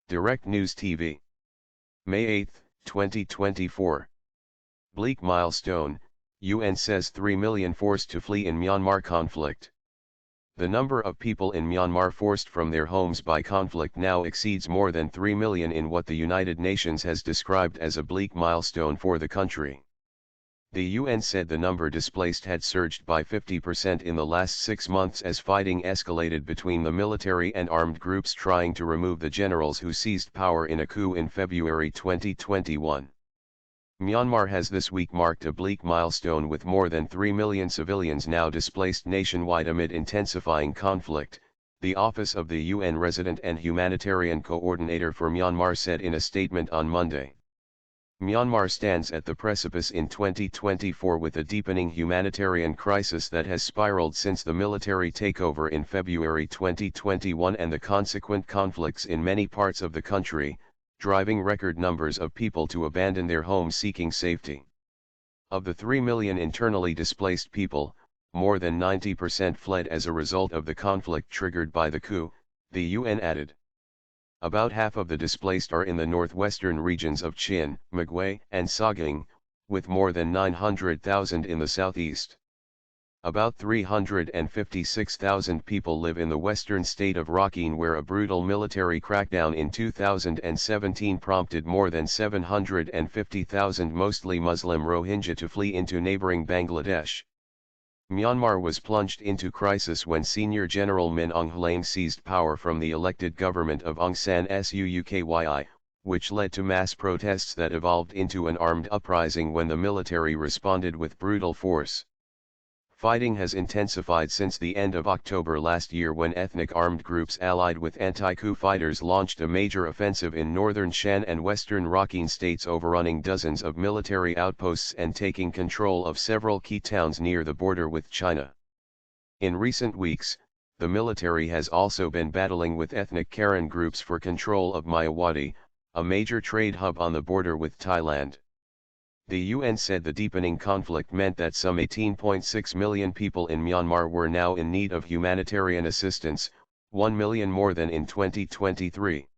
Direct News TV. May 8, 2024. Bleak milestone, UN says 3 million forced to flee in Myanmar conflict. The number of people in Myanmar forced from their homes by conflict now exceeds more than 3 million in what the United Nations has described as a bleak milestone for the country. The UN said the number displaced had surged by 50% in the last 6 months as fighting escalated between the military and armed groups trying to remove the generals who seized power in a coup in February 2021. Myanmar has this week marked a bleak milestone with more than 3 million civilians now displaced nationwide amid intensifying conflict, the Office of the UN Resident and Humanitarian Coordinator for Myanmar said in a statement on Monday. Myanmar stands at the precipice in 2024 with a deepening humanitarian crisis that has spiraled since the military takeover in February 2021 and the consequent conflicts in many parts of the country, driving record numbers of people to abandon their homes seeking safety. Of the 3 million internally displaced people, more than 90% fled as a result of the conflict triggered by the coup, the UN added. About half of the displaced are in the northwestern regions of Chin, Magway, and Sagaing, with more than 900,000 in the southeast. About 356,000 people live in the western state of Rakhine, where a brutal military crackdown in 2017 prompted more than 750,000 mostly Muslim Rohingya to flee into neighboring Bangladesh. Myanmar was plunged into crisis when Senior General Min Aung Hlaing seized power from the elected government of Aung San Suu Kyi, which led to mass protests that evolved into an armed uprising when the military responded with brutal force. Fighting has intensified since the end of October last year when ethnic armed groups allied with anti-coup fighters launched a major offensive in northern Shan and western Rakhine states, overrunning dozens of military outposts and taking control of several key towns near the border with China. In recent weeks, the military has also been battling with ethnic Karen groups for control of Myawaddy, a major trade hub on the border with Thailand. The UN said the deepening conflict meant that some 18.6 million people in Myanmar were now in need of humanitarian assistance, 1 million more than in 2023.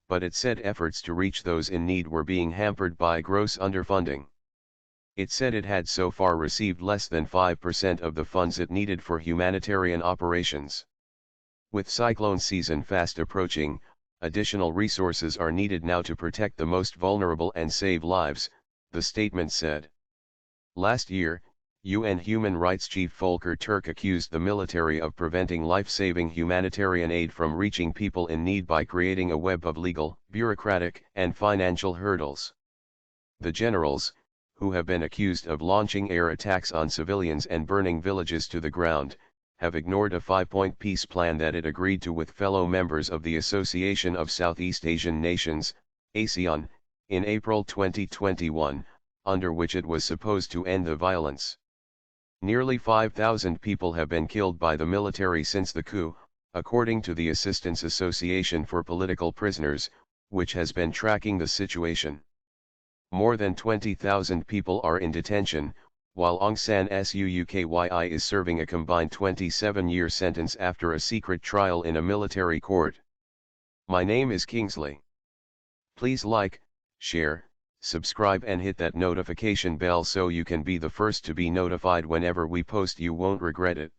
But it said efforts to reach those in need were being hampered by gross underfunding. It said it had so far received less than 5% of the funds it needed for humanitarian operations. With cyclone season fast approaching, additional resources are needed now to protect the most vulnerable and save lives, the statement said. Last year, UN Human Rights Chief Volker Turk accused the military of preventing life-saving humanitarian aid from reaching people in need by creating a web of legal, bureaucratic, and financial hurdles. The generals, who have been accused of launching air attacks on civilians and burning villages to the ground, have ignored a 5-point peace plan that it agreed to with fellow members of the Association of Southeast Asian Nations, ASEAN, in April 2021, under which it was supposed to end the violence. Nearly 5,000 people have been killed by the military since the coup, according to the Assistance Association for Political Prisoners, which has been tracking the situation. More than 20,000 people are in detention, while Aung San Suu Kyi is serving a combined 27-year sentence after a secret trial in a military court. My name is Kingsley. Please like, share, subscribe and hit that notification bell so you can be the first to be notified whenever we post. You won't regret it.